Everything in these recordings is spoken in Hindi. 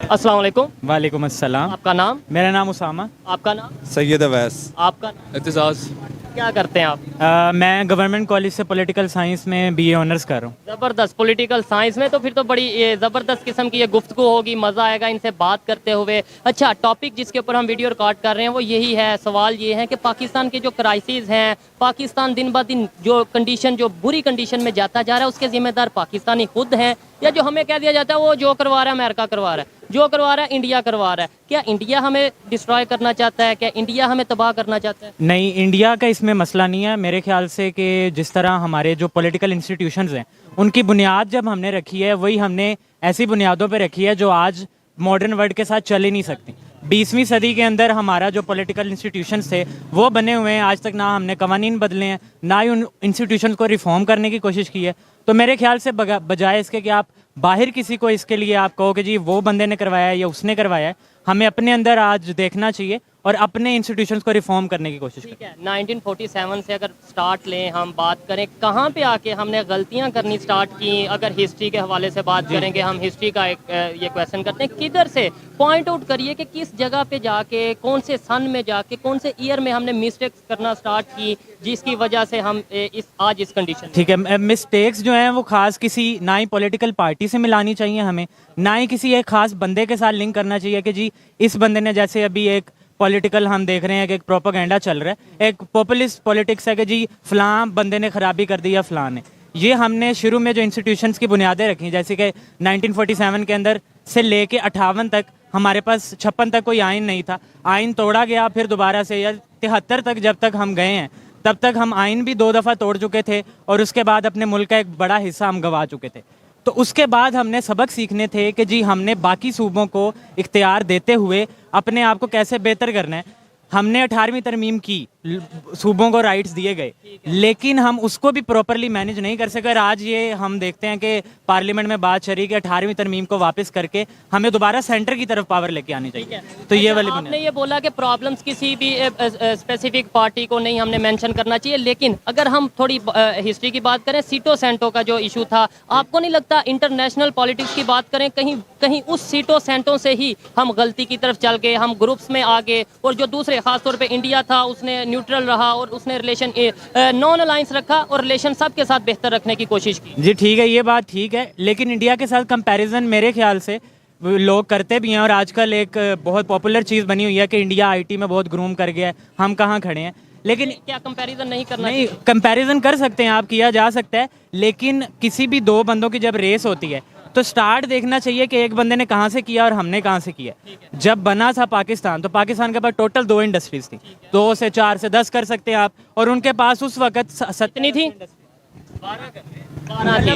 अस्सलाम वालेकुम। वालेकुम अस्सलाम। आपका नाम? मेरा नाम उसामा। आपका नाम? सैयद अवैस। आपका नाम? एतजाज़। क्या करते हैं आप? मैं गवर्नमेंट कॉलेज से पॉलिटिकल साइंस में बीए ऑनर्स कर रहा हूँ। ज़बरदस्त। पॉलिटिकल साइंस में तो फिर तो बड़ी ये ज़बरदस्त किस्म की ये गुफ्तगू होगी, मज़ा आएगा इनसे बात करते हुए। अच्छा, टॉपिक जिसके ऊपर हम वीडियो रिकॉर्ड कर रहे हैं वो यही है, सवाल ये है कि पाकिस्तान के जो क्राइसिस हैं, पाकिस्तान दिन ब दिन जो कंडीशन, जो बुरी कंडीशन में जाता जा रहा है, उसके ज़िम्मेदार पाकिस्तानी खुद हैं, या जो हमें कह दिया जाता है वो जो करवा रहा है अमेरिका करवा रहा है, जो करवा रहा है इंडिया करवा रहा है। क्या इंडिया हमें डिस्ट्रॉय करना चाहता है? क्या इंडिया हमें तबाह करना चाहता है? नहीं, इंडिया का इसमें मसला नहीं है मेरे ख्याल से, कि जिस तरह हमारे जो पॉलिटिकल इंस्टीट्यूशंस हैं उनकी बुनियाद जब हमने रखी है वही हमने ऐसी बुनियादों पे रखी है जो आज मॉडर्न वर्ल्ड के साथ चल ही नहीं सकती। 20वीं सदी के अंदर हमारा जो पॉलिटिकल इंस्टीट्यूशंस थे वो बने हुए हैं, आज तक ना हमने कवानीन बदले हैं, ना ही उन इंस्टीट्यूशंस को रिफॉर्म करने की कोशिश की है। तो मेरे ख्याल से बजाय इसके कि आप बाहर किसी को इसके लिए आप कहो कि जी वो बंदे ने करवाया है या उसने करवाया है, हमें अपने अंदर आज देखना चाहिए और अपने इंस्टीट्यूशंस को रिफॉर्म करने की कोशिश करें। ठीक है, 1947 से अगर स्टार्ट लें, हम बात करें कहाँ पे आके हमने गलतियाँ करनी स्टार्ट की। अगर हिस्ट्री के हवाले से बात करेंगे, हम हिस्ट्री का एक ये क्वेश्चन करते हैं, किधर से पॉइंट आउट करिए कि किस जगह पे जाके, कौन से सन में जाके, कौन से ईयर में हमने मिस्टेक्स करना स्टार्ट की जिसकी वजह से हम आज इस कंडीशन। ठीक है, मिस्टेक्स जो हैं वो खास किसी ना ही पॉलिटिकल पार्टी से मिलानी चाहिए हमें, ना ही किसी एक खास बंदे के साथ लिंक करना चाहिए कि जी इस बंदे ने, जैसे अभी एक पॉलिटिकल हम देख रहे हैं कि एक प्रोपेगेंडा चल रहा है, एक पॉपुलिस्ट पॉलिटिक्स है कि जी फलां बंदे ने खराबी कर दी या फलां ने। ये हमने शुरू में जो इंस्टीट्यूशंस की बुनियादें रखी, जैसे कि 1947 के अंदर से लेके 58 तक हमारे पास 56 तक कोई आइन नहीं था, आइन तोड़ा गया, फिर दोबारा से, या 73 तक जब तक हम गए हैं तब तक हम आइन भी 2 दफ़ा तोड़ चुके थे और उसके बाद अपने मुल्क का एक बड़ा हिस्सा हम गंवा चुके थे। तो उसके बाद हमने सबक सीखने थे कि जी हमने बाकी सूबों को इख्तियार देते हुए अपने आप को कैसे बेहतर करना है। हमने 18वीं तरमीम की, सूबों को राइट्स दिए गए, लेकिन हम उसको भी प्रॉपरली मैनेज नहीं कर सके। आज ये हम देखते हैं कि पार्लियामेंट में बात चल रही है कि 18वीं तरमीम को वापस करके हमें दोबारा सेंटर की तरफ पावर लेके आनी चाहिए। तो ये वाली आपने ये बोला कि प्रॉब्लम्स किसी भी स्पेसिफिक पार्टी को नहीं हमने मेंशन करना चाहिए, लेकिन अगर हम थोड़ी हिस्ट्री की बात करें, सीटो सेंटो का जो इशू था, आपको नहीं लगता इंटरनेशनल पॉलिटिक्स की बात करें, कहीं कहीं उस सीटो सेंटो से ही हम गलती की तरफ चल गए, हम ग्रुप्स में आ गए, और जो दूसरे खासतौर पे इंडिया था उसने न्यूट्रल रहा और उसने रिलेशन नॉन अलायंस रखा और रिलेशन सबके साथ बेहतर रखने की कोशिश की। जी ठीक है, ये बात ठीक है, लेकिन इंडिया के साथ कंपैरिजन मेरे ख्याल से लोग करते भी हैं, और आजकल एक बहुत पॉपुलर चीज़ बनी हुई है कि इंडिया आईटी में बहुत ग्रूम कर गया है, हम कहाँ खड़े हैं। लेकिन क्या कंपैरिजन नहीं करना? नहीं, कंपैरिजन कर सकते हैं आप, किया जा सकता है, लेकिन किसी भी 2 बंदों की जब रेस होती है तो स्टार्ट देखना चाहिए कि एक बंदे ने कहाँ से किया और हमने कहाँ से किया। जब बना था पाकिस्तान, तो पाकिस्तान के पास टोटल 2 इंडस्ट्रीज थी, 2 से 4 से 10 कर सकते हैं आप, और उनके पास उस वक्त कितनी थी?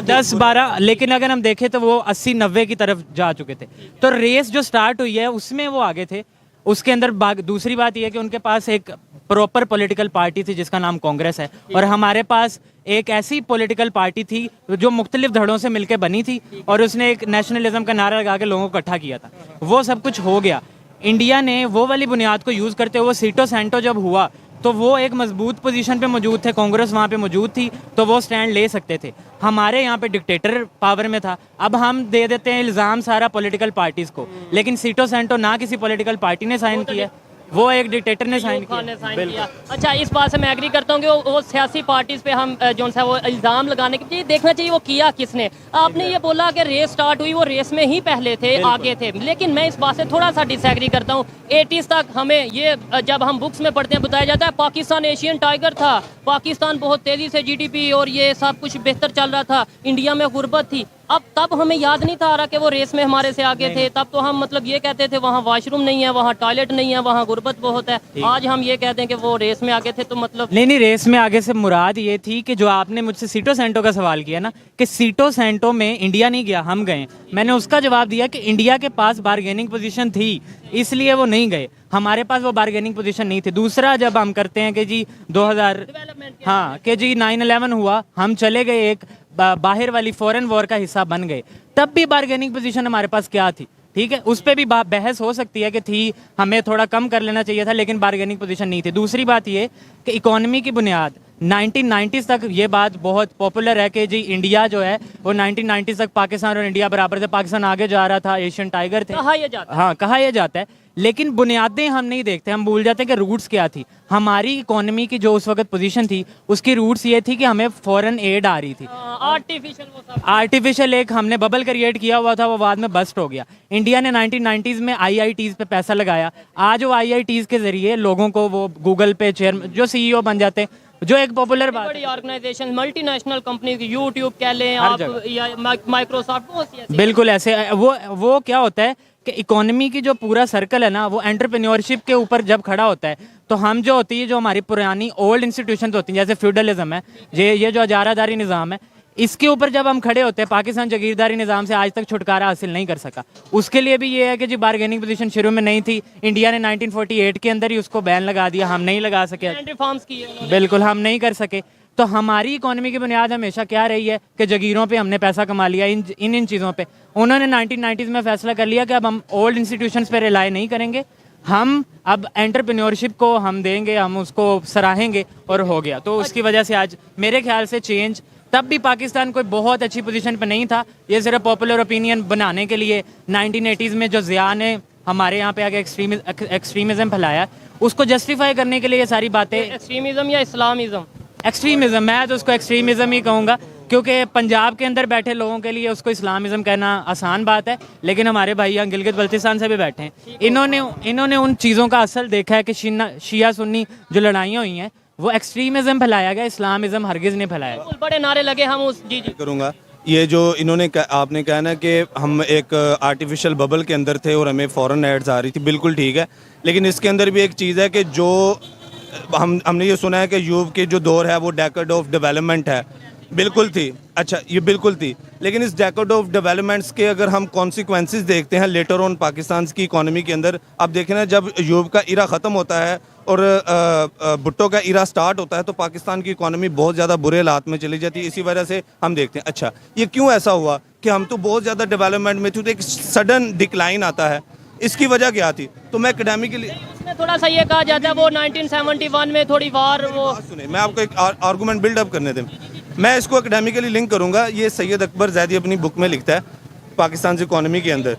10-12, लेकिन अगर हम देखें तो वो 80-90 की तरफ जा चुके थे। तो रेस जो स्टार्ट हुई है उसमें वो आगे थे। उसके अंदर दूसरी बात यह है कि उनके पास एक प्रॉपर पॉलिटिकल पार्टी थी जिसका नाम कांग्रेस है, और हमारे पास एक ऐसी पॉलिटिकल पार्टी थी जो मुख्तलिफ धड़ों से मिलकर बनी थी और उसने एक नेशनलिज्म का नारा लगा के लोगों को इकट्ठा किया था। वो सब कुछ हो गया, इंडिया ने वो वाली बुनियाद को यूज़ करते हुए सीटो सेंटो जब हुआ तो वो एक मजबूत पोजीशन पे मौजूद थे, कांग्रेस वहाँ पे मौजूद थी, तो वो स्टैंड ले सकते थे। हमारे यहाँ पे डिक्टेटर पावर में था। अब हम दे देते हैं इल्ज़ाम सारा पॉलिटिकल पार्टीज़ को, लेकिन सीटो सेंटो ना किसी पॉलिटिकल पार्टी ने साइन किया, वो एक डिक्टेटर ने साइन किया। अच्छा, इस बात से मैं एग्री करता हूँ कि वो सियासी पार्टीज पे हम जो सा वो इल्ज़ाम लगाने के लिए देखना चाहिए वो किया किसने। आपने ये बोला कि रेस स्टार्ट हुई, वो रेस में ही पहले थे, आगे थे, लेकिन मैं इस बात से थोड़ा सा डिसएग्री करता हूँ। 80s तक हमें ये जब हम बुक्स में पढ़ते हैं बताया जाता है पाकिस्तान एशियन टाइगर था, पाकिस्तान बहुत तेज़ी से GDP और ये सब कुछ बेहतर चल रहा था, इंडिया में गुर्बत थी। अब तब हमें याद नहीं था आ रहा कि वो रेस में हमारे से आगे थे। तब तो हम मतलब ये कहते थे वहाँ वॉशरूम नहीं है, वहाँ टॉयलेट नहीं है, वहाँ गुर्बत बहुत है। आज हम ये कहते हैं कि वो रेस में आगे थे, तो मतलब नहीं, रेस में आगे से मुराद ये थी कि जो आपने मुझसे सीटो सेंटो का सवाल किया ना, कि सीटो सेंटो में इंडिया नहीं गया, हम गए। मैंने उसका जवाब दिया कि इंडिया के पास बारगेनिंग पोजीशन थी, इसलिए वो नहीं गए, हमारे पास वो बारगेनिंग पोजीशन नहीं थी। दूसरा, जब हम करते हैं कि जी 2000, हाँ, कि जी 9/11 हुआ, हम चले गए, एक बाहर वाली फॉरेन वॉर का हिस्सा बन गए, तब भी बारगेनिंग पोजीशन हमारे पास क्या थी? ठीक है, उस पर भी बहस हो सकती है कि थी, हमें थोड़ा कम कर लेना चाहिए था, लेकिन बारगेनिंग पोजीशन नहीं थी। दूसरी बात ये कि इकोनॉमी की बुनियाद 1990s तक ये बात बहुत पॉपुलर है कि जी इंडिया जो है वो 1990s तक पाकिस्तान और इंडिया बराबर थे, पाकिस्तान आगे जा रहा था, एशियन टाइगर थे, कहा यह जाता है। हाँ कहा यह जाता है, लेकिन बुनियादें हम नहीं देखते, हम भूल जाते हैं कि रूट्स क्या थी। हमारी इकोनॉमी की जो उस वक्त पोजीशन थी उसकी रूट्स ये थी कि हमें फॉरेन एड आ रही थी, आर्टिफिशियल वो सब। आर्टिफिशियल एक हमने बबल क्रिएट किया हुआ था, वो बाद में बस्ट हो गया। इंडिया ने 1990s में आईआईटीज पे पैसा लगाया, आज वो आईआईटीज के जरिए लोगों को वो गूगल पे चेयर जो सीईओ बन जाते हैं, जो एक पॉपुलर बात बड़ी ऑर्गेनाइजेशन मल्टीनेशनल कंपनी यूट्यूब कह लें हर आप जगह। या माइक्रोसॉफ्ट, बहुत सी ऐसी। बिल्कुल ऐसे वो क्या होता है कि इकोनॉमी की जो पूरा सर्कल है ना वो एंटरप्रेन्योरशिप के ऊपर जब खड़ा होता है, तो हम जो होती है जो हमारी पुरानी ओल्ड इंस्टीट्यूशन होती हैं जैसे फ्यूडलिज्म है, ये जो अजारादारी निज़ाम है, इसके ऊपर जब हम खड़े होते हैं, पाकिस्तान जागीरदारी निज़ाम से आज तक छुटकारा हासिल नहीं कर सका। उसके लिए भी ये है कि जी बारगेनिंग पोजीशन शुरू में नहीं थी, इंडिया ने 1948 के अंदर ही उसको बैन लगा दिया, हम नहीं लगा सके, रिफॉर्म्स किए उन्होंने। बिल्कुल हम नहीं कर सके। तो हमारी इकोनॉमी की बुनियाद हमेशा क्या रही है कि जगीरों पे हमने पैसा कमा लिया, इन चीज़ों पे। उन्होंने 1990s में फैसला कर लिया कि अब हम ओल्ड इंस्टीट्यूशंस पे रिलाई नहीं करेंगे, हम अब एंटरप्रेन्योरशिप को हम देंगे, हम उसको सराहेंगे, और हो गया। तो उसकी वजह से आज मेरे ख्याल से चेंज, तब भी पाकिस्तान कोई बहुत अच्छी पोजीशन पे नहीं था, ये सिर्फ पॉपुलर ओपिनियन बनाने के लिए 1980s में जो ज़िया ने हमारे यहाँ पे आके एक्सट्रीमिज़म फैलाया, उसको जस्टिफाई करने के लिए ये सारी बातें। एक्सट्रीमिज्म या इस्लामिज्म? एक्सट्रीमिज़म, मैं तो उसको एक्सट्रीमिज़म ही कहूँगा, क्योंकि पंजाब के अंदर बैठे लोगों के लिए उसको इस्लामिज़म कहना आसान बात है, लेकिन हमारे भाई यहाँ गिलगित बल्तिस्तान से भी बैठे हैं, इन्होंने उन चीज़ों का असल देखा है कि शिया सुन्नी जो लड़ाइयाँ हुई हैं वो एक्सट्रीमिज़म फैलाया गया, इस्लामिज़म हरगिज़ नहीं फैलाया। बड़े नारे लगे हम उस जी करूँगा। ये जो इन्होंने आपने कहा ना कि हम एक आर्टिफिशियल बबल के अंदर थे और हमें फॉरेन एड्स आ रही थी, बिल्कुल ठीक है, लेकिन इसके अंदर भी एक चीज़ है कि जो हमने ये सुना है कि यूरोप के जो दौर है वो डेकेड ऑफ डेवलपमेंट है, बिल्कुल थी, अच्छा ये बिल्कुल थी, लेकिन इस डेकेड ऑफ डेवलपमेंट्स के अगर हम कॉन्सिक्वेंसेस देखते हैं लेटर ऑन पाकिस्तान की इकोनॉमी के अंदर, अब देखें ना जब यूरोप का इरा ख़त्म होता है और भुट्टो का इरा स्टार्ट होता है तो पाकिस्तान की इकोनॉमी बहुत ज़्यादा बुरे हालात में चली जाती है। इसी वजह से हम देखते हैं अच्छा ये क्यों ऐसा हुआ कि हम तो बहुत ज़्यादा डेवलपमेंट में थे तो एक सडन डिक्लाइन आता है, इसकी वजह क्या थी? तो मैं एकेडमिकली इसमें थोड़ा सा ये कहा जाता है वो 1971 में थोड़ी वार वो सुने, मैं आपको एक आर्गूमेंट बिल्डअप करने दें, मैं इसको एकेडमिकली लिंक करूंगा। ये सैयद अकबर जैदी अपनी बुक में लिखता है पाकिस्तान की इकोनॉमी के अंदर,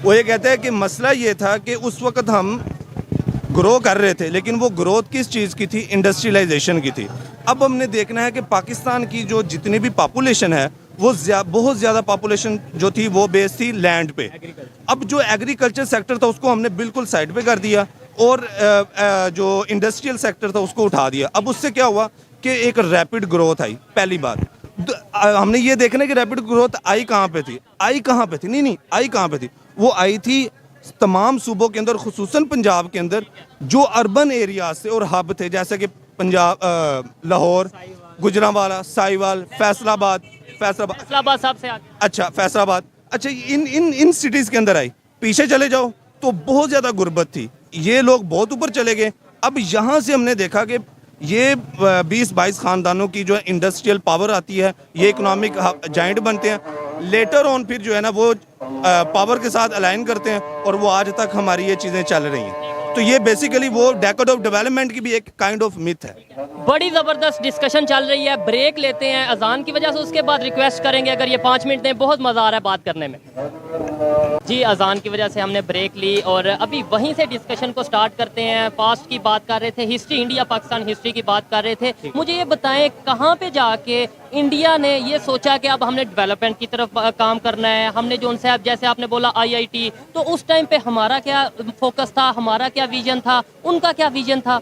वो ये कहता है कि मसला ये था कि उस वक्त हम ग्रो कर रहे थे, लेकिन वो ग्रोथ किस चीज़ की थी? इंडस्ट्रियलाइजेशन की थी। अब हमने देखना है कि पाकिस्तान की जो जितनी भी पॉपुलेशन है वो बहुत ज़्यादा पॉपुलेशन जो थी वो बेस थी लैंड पे। अब जो एग्रीकल्चर सेक्टर था उसको हमने बिल्कुल साइड पे कर दिया और जो इंडस्ट्रियल सेक्टर था उसको उठा दिया। अब उससे क्या हुआ कि एक रैपिड ग्रोथ आई। पहली बात हमने ये देखना है कि रैपिड ग्रोथ आई कहाँ पे थी, आई कहाँ पे थी, नहीं आई कहाँ पे थी, वो आई थी तमाम सूबों के अंदर, खुसूसन पंजाब के अंदर जो अर्बन एरियाज थे और हब थे, जैसे कि पंजाब, लाहौर, गुजरांवाला, साहिवाल, फैसलाबाद सबसे आगे। अच्छा फैसलाबाद, अच्छा इन सिटीज़ के अंदर आई। पीछे चले जाओ तो बहुत ज़्यादा गुर्बत थी, ये लोग बहुत ऊपर चले गए। अब यहाँ से हमने देखा कि ये 20-22 ख़ानदानों की जो इंडस्ट्रियल पावर आती है, ये इकोनॉमिक जाइंट बनते हैं, लेटर ऑन फिर जो है ना वो पावर के साथ अलाइन करते हैं और वो आज तक हमारी ये चीज़ें चल रही हैं। तो ये बेसिकली वो डेकेड ऑफ डेवलपमेंट की भी एक काइंड ऑफ मिथ है। बड़ी ज़बरदस्त डिस्कशन चल रही है, ब्रेक लेते हैं अजान की वजह से, उसके बाद रिक्वेस्ट करेंगे अगर ये 5 मिनट दें, बहुत मज़ा आ रहा है बात करने में। जी अजान की वजह से हमने ब्रेक ली और अभी वहीं से डिस्कशन को स्टार्ट करते हैं। पास्ट की बात कर रहे थे, हिस्ट्री, इंडिया पाकिस्तान हिस्ट्री की बात कर रहे थे। मुझे ये बताएं कहाँ पे जाके इंडिया ने ये सोचा कि अब हमने डेवलपमेंट की तरफ काम करना है, हमने जो उनसे जैसे आपने बोला आईआईटी, तो उस टाइम पे हमारा क्या फोकस था, हमारा क्या विजन था, उनका क्या विजन था?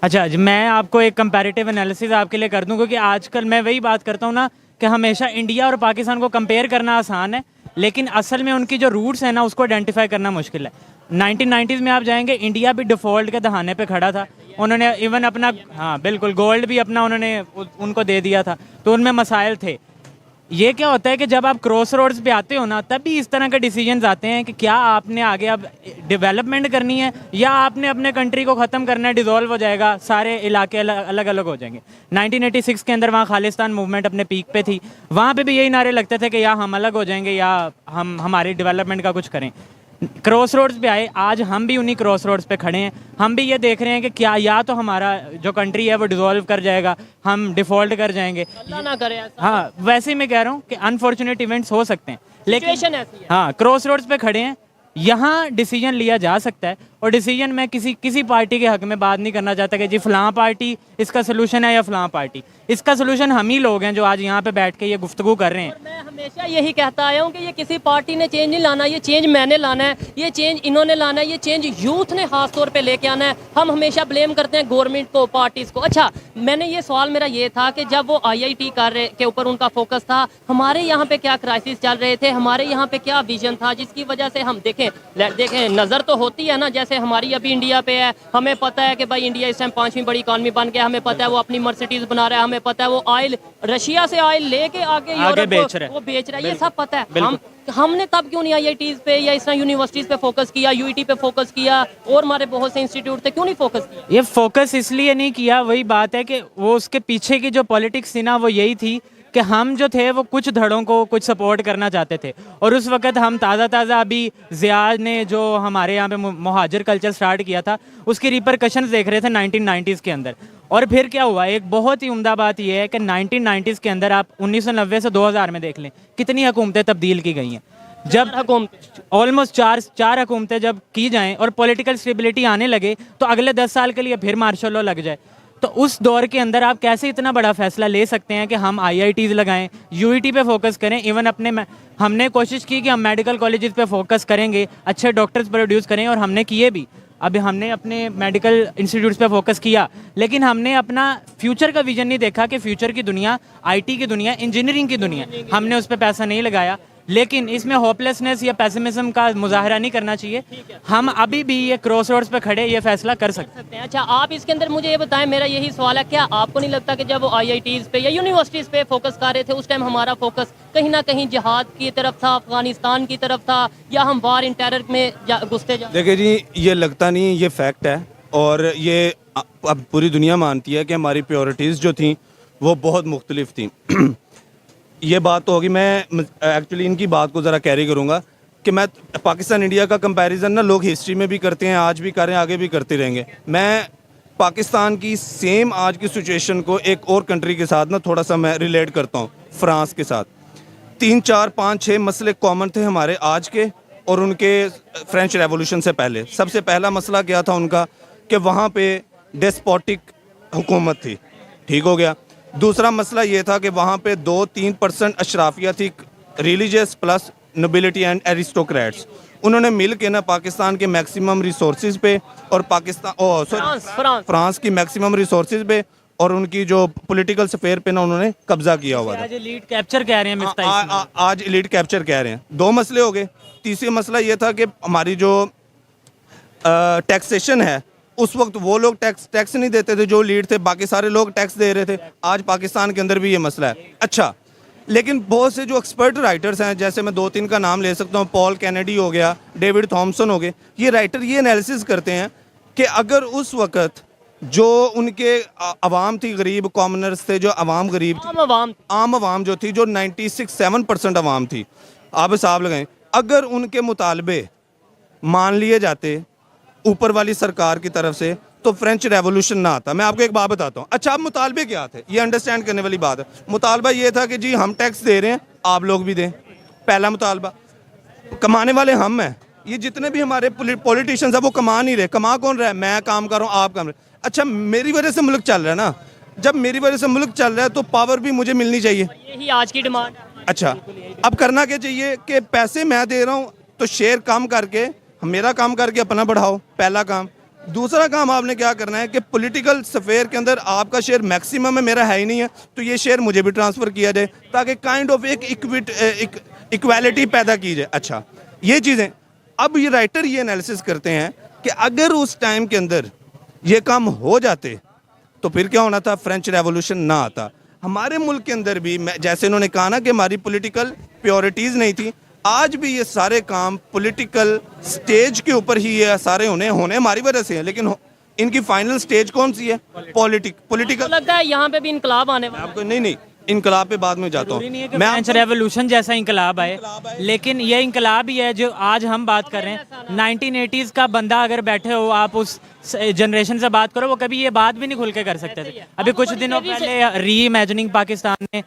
अच्छा मैं आपको एक कंपैरेटिव एनालिसिस आपके लिए कर दूं, क्योंकि आजकल मैं वही बात करता हूं ना कि हमेशा इंडिया और पाकिस्तान को कंपेयर करना आसान है, लेकिन असल में उनकी जो रूट्स हैं ना उसको आइडेंटिफाई करना मुश्किल है। 1990s में आप जाएंगे, इंडिया भी डिफ़ॉल्ट के दहाने पे खड़ा था, उन्होंने इवन अपना, हाँ बिल्कुल, गोल्ड भी अपना उन्होंने उनको दे दिया था, तो उनमें मसाइल थे। ये क्या होता है कि जब आप क्रॉस रोड्स पे आते हो ना, तभी इस तरह के डिसीजंस आते हैं कि क्या आपने आगे अब डेवलपमेंट करनी है या आपने अपने कंट्री को ख़त्म करना है, डिज़ोल्व हो जाएगा, सारे इलाके अलग अलग हो जाएंगे। 1986 के अंदर वहाँ खालिस्तान मूवमेंट अपने पीक पे थी, वहाँ पे भी यही नारे लगते थे कि या हम अलग हो जाएंगे या हम हमारी डेवलपमेंट का कुछ करें। क्रॉस रोड्स पे आए, आज हम भी उन्हीं क्रॉस रोड्स पे खड़े हैं। हम भी ये देख रहे हैं कि क्या या तो हमारा जो कंट्री है वो डिसॉल्व कर जाएगा, हम डिफ़ॉल्ट कर जाएंगे। अल्लाह ना करे ऐसा। हाँ, वैसे ही मैं कह रहा हूँ कि अनफॉर्चुनेट इवेंट्स हो सकते हैं, लेकिन सिचुएशन ऐसी है। हाँ, क्रॉस रोड्स पे खड़े हैं, यहाँ डिसीजन लिया जा सकता है। और डिसीजन मैं किसी पार्टी के हक में बात नहीं करना चाहता कि जी फलां पार्टी इसका सोल्यूशन है या फलां पार्टी इसका सोल्यूशन। हम ही लोग हैं जो आज यहाँ पे बैठ के ये गुफ्तगू कर रहे हैं। मैं हमेशा यही कहता आया हूँ कि ये किसी पार्टी ने चेंज नहीं लाना, ये चेंज मैंने लाना है, ये चेंज इन्होंने लाना है, ये चेंज यूथ ने खास तौर पे लेके आना है। हम हमेशा ब्लेम करते हैं गवर्नमेंट को, पार्टीज को। अच्छा, मैंने ये सवाल मेरा ये था कि जब वो IIT के ऊपर उनका फोकस था, हमारे यहाँ पे क्या क्राइसिस चल रहे थे, हमारे यहाँ पे क्या विजन था जिसकी वजह से हम देखें नज़र तो होती है ना, जैसे हमारी अभी इंडिया पे है, हमें पता है कि भाई इंडिया इस टाइम 5वीं बड़ी इकॉनमी बन गया, हमें पता है वो अपनी मर्सिडीज बना रहा है, हमें पता है वो ऑयल रशिया से ऑयल लेके आगे यूरोप बेच रहा है। वो बेच रहा है, ये सब पता है। हमने तब क्यों नहीं IITs पे या इस तरह यूनिवर्सिटीज पे फोकस किया, UET पे फोकस किया, और हमारे बहुत से इंस्टीट्यूट थे, क्यों नहीं फोकस किया? ये फोकस इसलिए नहीं किया, वही बात है कि वो उसके पीछे की जो पॉलिटिक्स थी ना, वो यही थी कि हम जो थे वो कुछ धड़ों को कुछ सपोर्ट करना चाहते थे। और उस वक्त हम ताज़ा अभी ज़ियाद ने जो हमारे यहाँ पे मुहाजिर कल्चर स्टार्ट किया था, उसकी रिपरकशंस देख रहे थे 1990s के अंदर। और फिर क्या हुआ, एक बहुत ही उम्दा बात यह है कि 1990s के अंदर आप 1990 से 2000 में देख लें कितनी हुकूमतें तब्दील की गई हैं। जब ऑलमोस्ट चार हुकूमतें जब की जाएं और पॉलिटिकल स्टेबिलिटी आने लगे, तो अगले 10 साल के लिए फिर मार्शल लॉ लग जाए। तो उस दौर के अंदर आप कैसे इतना बड़ा फैसला ले सकते हैं कि हम IITs लगाएं, UET पे फोकस करें। इवन हमने कोशिश की कि हम मेडिकल कॉलेजेस पे फोकस करेंगे, अच्छे डॉक्टर्स प्रोड्यूस करें, और हमने किए भी। अभी हमने अपने मेडिकल इंस्टीट्यूट्स पे फोकस किया, लेकिन हमने अपना फ्यूचर का विजन नहीं देखा कि फ्यूचर की दुनिया IT की दुनिया, इंजीनियरिंग की दुनिया, हमने उस पर पैसा नहीं लगाया। लेकिन इसमें होपलेसनेस या पेसिमिज्म का मुजाहरा नहीं करना चाहिए। हम अभी भी ये क्रॉस रोड्स पे खड़े ये फैसला कर सकते हैं। अच्छा, आप इसके अंदर मुझे ये बताएं, मेरा यही सवाल है, क्या आपको नहीं लगता कि जब वो IITs पे या यूनिवर्सिटीज़ पे फोकस कर रहे थे, उस टाइम हमारा फोकस कहीं ना कहीं जिहाद की तरफ था, अफगानिस्तान की तरफ था, या हम वार इन टेरर में घुसते जा? देखिए जी, ये लगता नहीं, ये फैक्ट है। और ये अब पूरी दुनिया मानती है कि हमारी प्रायोरिटीज़ जो थी वो बहुत मुख्तलिफ थी। ये बात तो होगी, मैं एक्चुअली इनकी बात को ज़रा कैरी करूँगा कि मैं पाकिस्तान इंडिया का कंपैरिजन ना लोग हिस्ट्री में भी करते हैं, आज भी कर रहे हैं, आगे भी करते रहेंगे। मैं पाकिस्तान की सेम आज की सिचुएशन को एक और कंट्री के साथ ना थोड़ा सा मैं रिलेट करता हूँ, फ्रांस के साथ। 3, 4, 5, 6 मसले कॉमन थे हमारे आज के और उनके फ्रेंच रेवोल्यूशन से पहले। सबसे पहला मसला क्या था उनका कि वहाँ पे डेस्पोटिक हुकूमत थी, ठीक हो गया। दूसरा मसला ये था कि वहाँ पे 2-3% अशराफिया थी, religious plus nobility and aristocrats. उन्होंने मिल के ना पाकिस्तान के मैक्सिमम रिसोर्सेज पे और फ्रांस की मैक्सिमम रिसोर्सेज पे और उनकी जो पॉलिटिकल स्फेयर पे ना उन्होंने कब्जा किया हुआ था। आज एलीट कैप्चर कह रहे हैं, आज एलीट कैप्चर कह रहे हैं। 2 मसले हो गए। तीसरा मसला ये था कि हमारी जो टैक्सेशन है, उस वक्त वो लोग टैक्स नहीं देते थे जो लीड थे, बाकी सारे लोग टैक्स दे रहे थे। आज पाकिस्तान के अंदर भी ये मसला है। अच्छा, लेकिन बहुत से जो एक्सपर्ट राइटर्स हैं, जैसे मैं 2-3 का नाम ले सकता हूँ, पॉल कैनेडी हो गया, डेविड थॉमसन हो गए, ये राइटर ये एनालिसिस करते हैं कि अगर उस वक्त जो उनके अवाम थी, गरीब कॉमनर्स थे, जो अवाम गरीब थी, आम अवाम जो थी, जो 96-7% अवाम थी, आप हिसाब लगाएं, अगर उनके मुतालबे मान लिए जाते ऊपर वाली सरकार की तरफ से, तो फ्रेंच रेवोल्यूशन ना आता। मैं आपको एक बात बताता हूँ। अच्छा, अब मुतालबे क्या थे, ये अंडरस्टैंड करने वाली बात है। मुतालबा ये था कि जी हम टैक्स दे रहे हैं, आप लोग भी दें। पहला मुतालबा। कमाने वाले हम हैं, ये जितने भी हमारे पॉलिटिशियंस हैं वो कमा नहीं रहे। कमा कौन रहा है? मैं काम कर रहा हूँ, आप काम रहे। अच्छा, मेरी वजह से मुल्क चल रहा है ना, जब मेरी वजह से मुल्क चल रहा है तो पावर भी मुझे मिलनी चाहिए। यही आज की डिमांड है। अच्छा, अब करना क्या चाहिए कि पैसे मैं दे रहा हूँ तो शेयर कम करके मेरा काम करके अपना बढ़ाओ, पहला काम। दूसरा काम आपने क्या करना है कि पॉलिटिकल स्फेयर के अंदर आपका शेयर मैक्सिमम है, मेरा है ही नहीं है, तो ये शेयर मुझे भी ट्रांसफ़र किया जाए ताकि काइंड ऑफ एक इक्वालिटी पैदा की जाए। अच्छा, ये चीज़ें अब ये राइटर ये एनालिसिस करते हैं कि अगर उस टाइम के अंदर ये काम हो जाते तो फिर क्या होना था, फ्रेंच रेवोल्यूशन ना आता। हमारे मुल्क के अंदर भी जैसे इन्होंने कहा ना कि हमारी पॉलिटिकल प्रायोरिटीज़ नहीं थी, आज भी ये सारे काम पॉलिटिकल स्टेज के ऊपर ही ये सारे होने हमारी वजह से हैं, लेकिन इनकी फाइनल स्टेज कौन सी है? पॉलिटिकल। लगता है यहाँ पे भी इनकलाब आने वाला है। आपको नहीं, इनकलाब पे बाद में जाता जरूरी नहीं है हूँ कि मैं फ्रेंच रेवोल्यूशन जैसा इंकलाब आए, लेकिन ये इंकलाब ही है जो आज हम बात कर रहे हैं। 1980s का बंदा अगर बैठे हो, आप उस जनरेशन से बात करो, वो कभी ये बात भी नहीं खुल के कर सकते थे। अभी कुछ दिनों पहले री इमेजिनिंग पाकिस्तान ने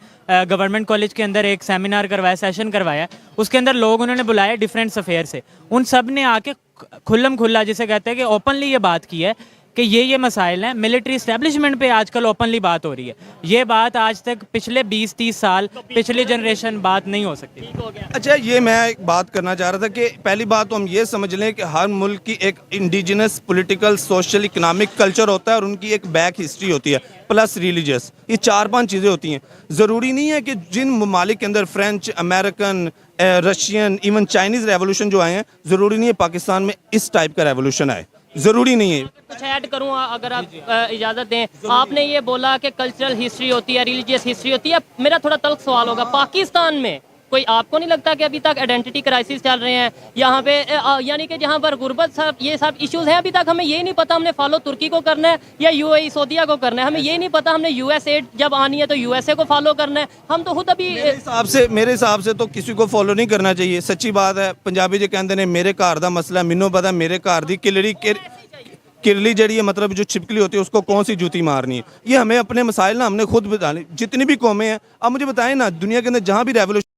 गवर्नमेंट कॉलेज के अंदर एक सेमिनार करवाया, सेशन करवाया, उसके अंदर लोग उन्होंने बुलाए डिफरेंट अफेयर से, उन सब ने आके खुल्लम खुल्ला जिसे कहते हैं कि ओपनली ये बात की है कि ये मसाइल हैं। मिलिट्री इस्टेब्लिशमेंट पे आजकल ओपनली बात हो रही है। ये बात आज तक पिछले 20-30 साल पिछली जनरेशन बात नहीं हो सकती। अच्छा, ये मैं एक बात करना चाह रहा था कि पहली बात तो हम ये समझ लें कि हर मुल्क की एक indigenous political, social, economic culture होता है और उनकी एक बैक हिस्ट्री होती है, प्लस रिलीजियस। ये 4-5 चीज़ें होती हैं। ज़रूरी नहीं है कि जिन ममालिक के अंदर French, American, Russian, even Chinese revolution जो आए हैं, ज़रूरी नहीं है पाकिस्तान में इस टाइप का रेवोल्यूशन आए, ज़रूरी नहीं है। कुछ ऐड करूँ अगर आप इजाज़त दें। आपने ये बोला कि कल्चरल हिस्ट्री होती है, रिलीजियस हिस्ट्री होती है। मेरा थोड़ा तल्ख सवाल होगा, पाकिस्तान में कोई आपको नहीं लगता कि अभी तक आइडेंटिटी क्राइसिस चल रहे हैं यहाँ पे, यानी कि जहाँ पर गुर्बत सब ये सब इश्यूज हैं, अभी तक हमें ये नहीं पता हमने फॉलो तुर्की को करना है या यूएई सऊदीया को करना है, हमें ये नहीं पता हमने यूएसए जब आनी है तो यूएसए को फॉलो करना है। हम तो खुद अभी मेरे हिसाब से तो किसी को फॉलो नहीं करना चाहिए। सच्ची बात है, पंजाबी जो कहते हैं मेरे घर का मसला मैनू पता, मेरे घर की किरली जड़ी है, मतलब जो छिपकली होती है उसको कौन सी जूती मारनी है। ये हमें अपने मसाइल ना हमने खुद बताने। जितनी भी कौमें हैं, आप मुझे बताएं ना, दुनिया के अंदर जहाँ भी रेवोल्यूशन